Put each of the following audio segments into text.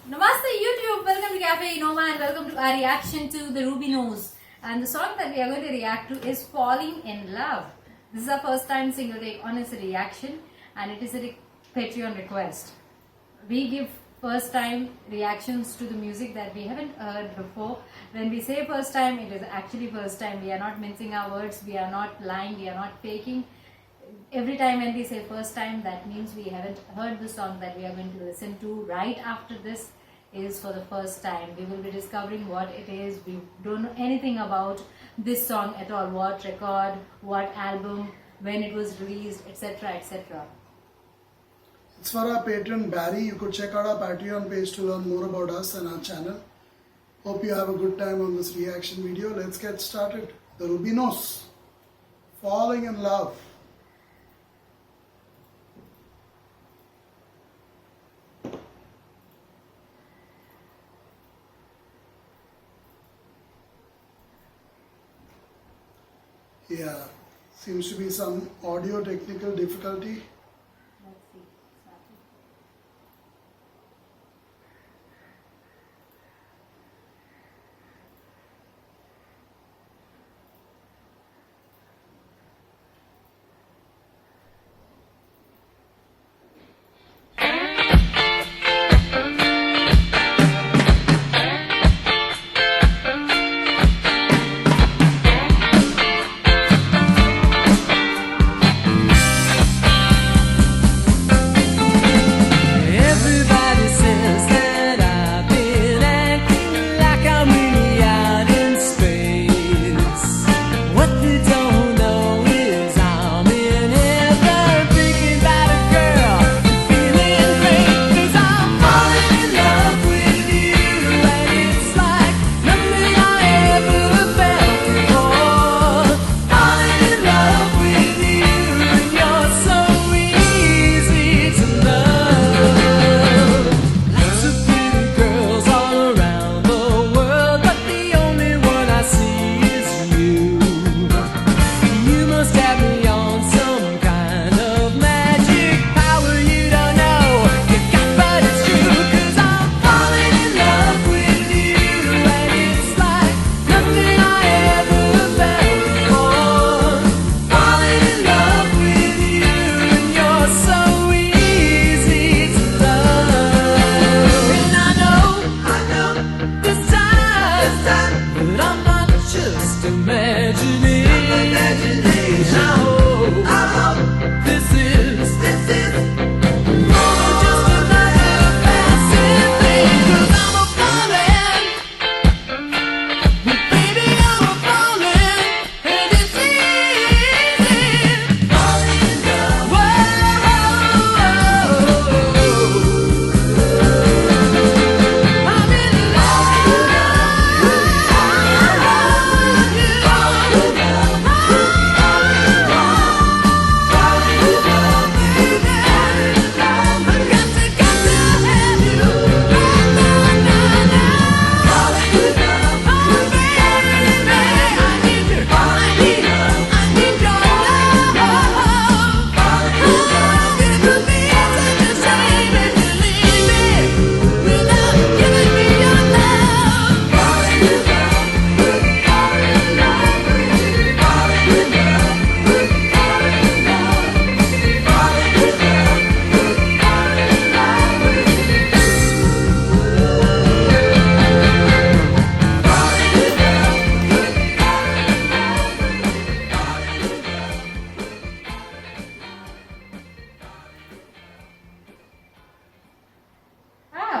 Namaste YouTube, welcome to Cafe Inoma and welcome to our reaction to the Ruby Nose. And the song that we are going to react to is Falling in Love. This is our first time single take on its reaction and it is a Patreon request. We give first time reactions to the music that we haven't heard before. When we say first time, it is actually first time. We are not mincing our words, we are not lying, we are not faking. Every time when we say first time, that means we haven't heard the song that we are going to listen to right after this is for the first time. We will be discovering what it is. We don't know anything about this song at all, what record, what album, when it was released, etc, etc. It's for our patron Barry. You could check out our Patreon page to learn more about us and our channel. Hope you have a good time on this reaction video. Let's get started. The Ruby Nose, Falling in Love. Yeah, seems to be some audio technical difficulty. Let's see.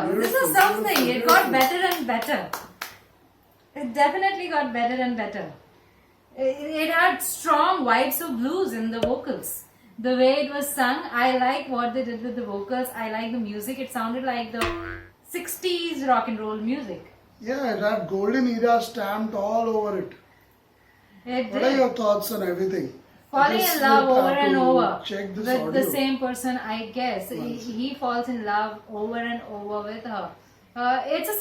This is something. It got better and better. It definitely got better and better. It had strong vibes of blues in the vocals. The way it was sung, I like what they did with the vocals. I like the music. It sounded like the 60s rock and roll music. Yeah, it had golden era stamped all over it. What are your thoughts on everything? Falling in love over and over check this with audio. the same person, I guess. He falls in love over and over with her. It's a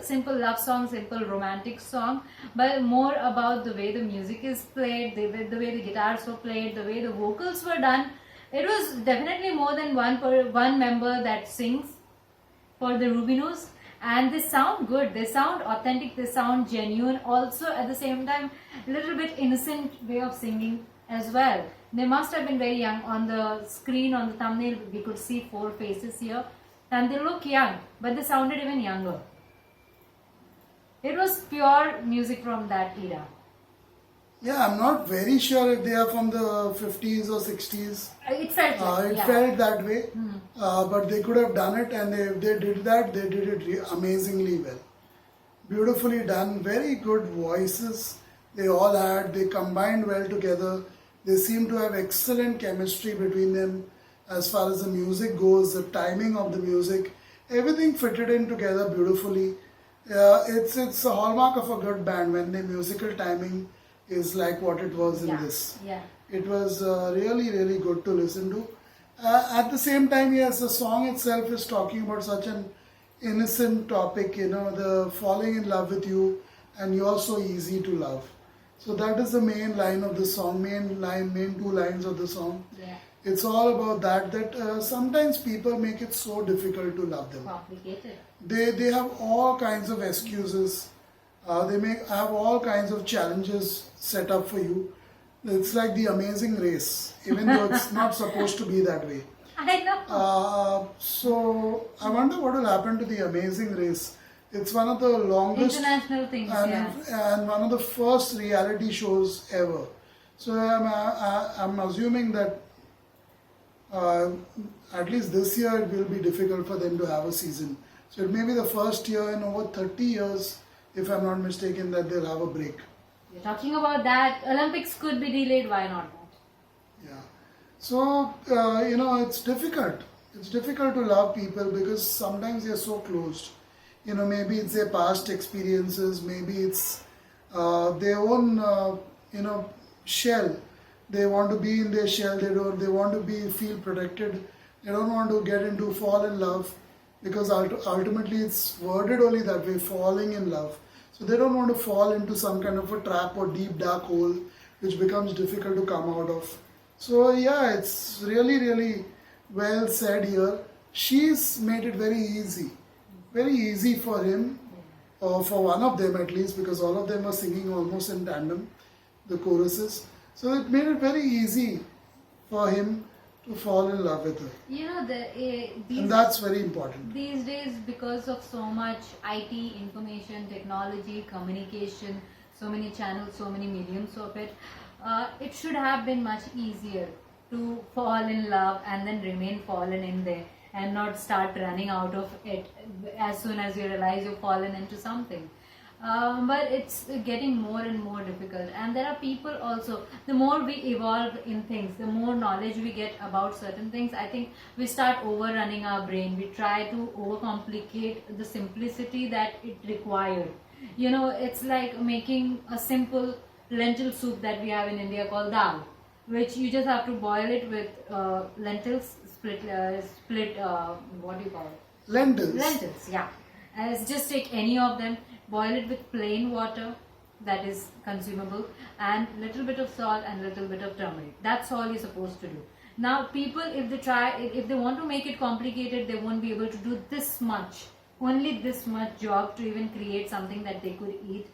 simple love song, simple romantic song, but more about the way the music is played, the way the guitars were played, the way the vocals were done. It was definitely more than one member that sings for the Ruby Nose. and they sound good, they sound authentic, they sound genuine, also at the same time a little bit innocent way of singing as well. They must have been very young. On the screen, on the thumbnail, we could see 4 faces here, and they look young, but they sounded even younger. It was pure music from that era. Yeah, I'm not very sure if they are from the 50s or 60s. It felt like, It yeah. felt that way, but they could have done it, and if they did that, they did it amazingly well. Beautifully done, very good voices they all had, they combined well together. They seem to have excellent chemistry between them as far as the music goes, the timing of the music, everything fitted in together beautifully. It's a hallmark of a good band when the musical timing is like what it was in Yeah, this. yeah. It was really, really good to listen to. At the same time, yes, the song itself is talking about such an innocent topic, the falling in love with you, and you're so easy to love. So that is the main line of the song, main 2 lines of the song. Yeah. It's all about that sometimes people make it so difficult to love them. Complicated. They have all kinds of excuses. They have all kinds of challenges set up for you. It's like the Amazing Race, even though it's not supposed to be that way. I know. So I wonder what will happen to the Amazing Race. It's one of the longest International things, and one of the first reality shows ever. So I'm assuming that at least this year it will be difficult for them to have a season. So it may be the first year in over 30 years, if I'm not mistaken, that they'll have a break. You're talking about that. Olympics could be delayed. Why not? Yeah. So, it's difficult. It's difficult to love people because sometimes they're so closed. Maybe it's their past experiences, maybe it's their own, shell. They want to be in their shell. They want to feel protected. They don't want to fall in love because ultimately it's worded only that way, falling in love. So they don't want to fall into some kind of a trap or deep dark hole which becomes difficult to come out of. So yeah, it's really, really well said here. She's made it very easy for him, or for one of them at least, because all of them are singing almost in tandem, the choruses. So it made it very easy for him to fall in love with her. And that's very important. These days, because of so much IT, information, technology, communication, so many channels, so many millions of it, it should have been much easier to fall in love and then remain fallen in there and not start running out of it as soon as you realize you've fallen into something. But it's getting more and more difficult, and there are people also, the more we evolve in things, the more knowledge we get about certain things, I think we start overrunning our brain. We try to overcomplicate the simplicity that it required. It's like making a simple lentil soup that we have in India called dal, which you just have to boil it with lentils, split what do you call it? Lentils, yeah. Just take any of them, boil it with plain water that is consumable, and little bit of salt and little bit of turmeric. That's all you're supposed to do. Now people, if they want to make it complicated, they won't be able to do only this much job to even create something that they could eat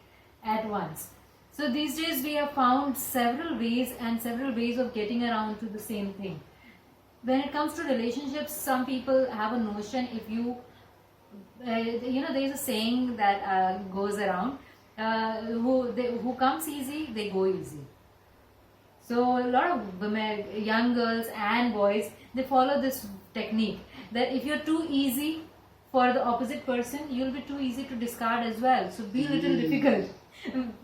at once. So these days we have found several ways of getting around to the same thing. When it comes to relationships, some people have a notion, if you there's a saying that goes around, who comes easy, they go easy. So a lot of women, young girls and boys, they follow this technique that if you're too easy for the opposite person, you'll be too easy to discard as well. So be a little difficult.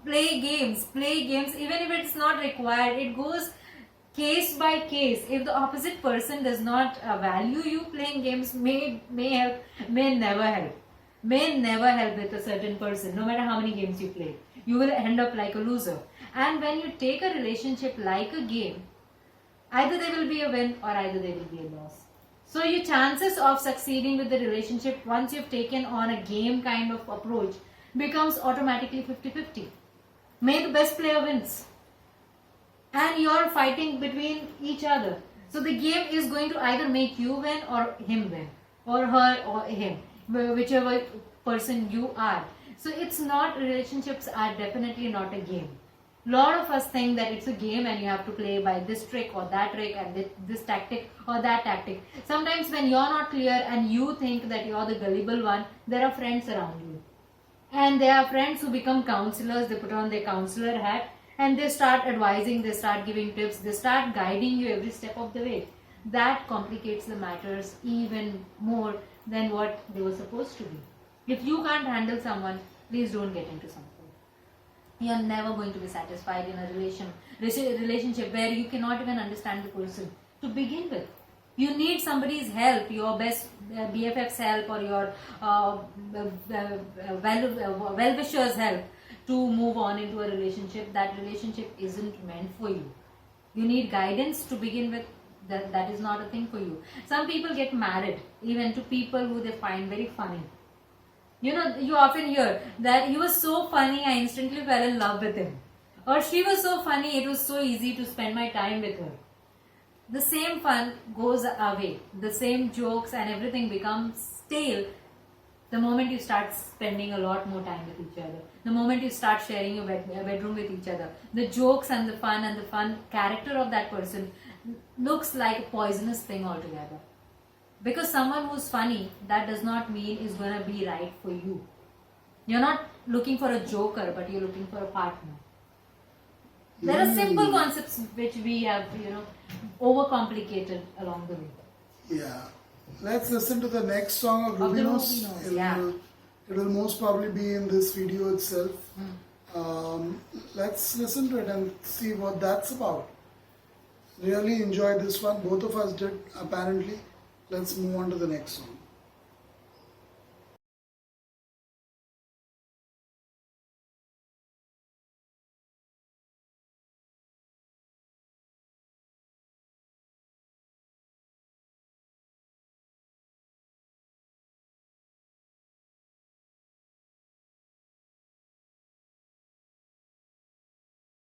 Play games, even if it's not required. It goes case by case. If the opposite person does not value you, playing games may help, may never help with a certain person. No matter how many games you play, you will end up like a loser. And when you take a relationship like a game, either there will be a win or either there will be a loss. So your chances of succeeding with the relationship, once you've taken on a game kind of approach, becomes automatically 50-50. May the best player wins. And you're fighting between each other. So the game is going to either make you win or him win. Or her or him. Whichever person you are. So it's not, relationships are definitely not a game. Lot of us think that it's a game and you have to play by this trick or that trick and this tactic or that tactic. Sometimes when you're not clear and you think that you're the gullible one, there are friends around you. And there are friends who become counselors, they put on their counselor hat and they start advising, they start giving tips, they start guiding you every step of the way. That complicates the matters even more than what they were supposed to be. If you can't handle someone, please don't get into something. You're never going to be satisfied in a relationship where you cannot even understand the person to begin with. You need somebody's help, your best BFF's help or your well-wisher's help to move on into a relationship. That relationship isn't meant for you. You need guidance to begin with. That is not a thing for you. Some people get married even to people who they find very funny. You know, you often hear that he was so funny, I instantly fell in love with him. Or she was so funny, it was so easy to spend my time with her. The same fun goes away. The same jokes and everything becomes stale the moment you start spending a lot more time with each other. The moment you start sharing your bedroom with each other. The jokes and the fun character of that person looks like a poisonous thing altogether. Because someone who's funny, that does not mean is going to be right for you. You're not looking for a joker, but you're looking for a partner. There are simple concepts which we have, overcomplicated along the way. Yeah. Let's listen to the next song of Of the Rubinos. Rubinos, yeah. It will most probably be in this video itself. Let's listen to it and see what that's about. Really enjoyed this one. Both of us did, apparently. Let's move on to the next song.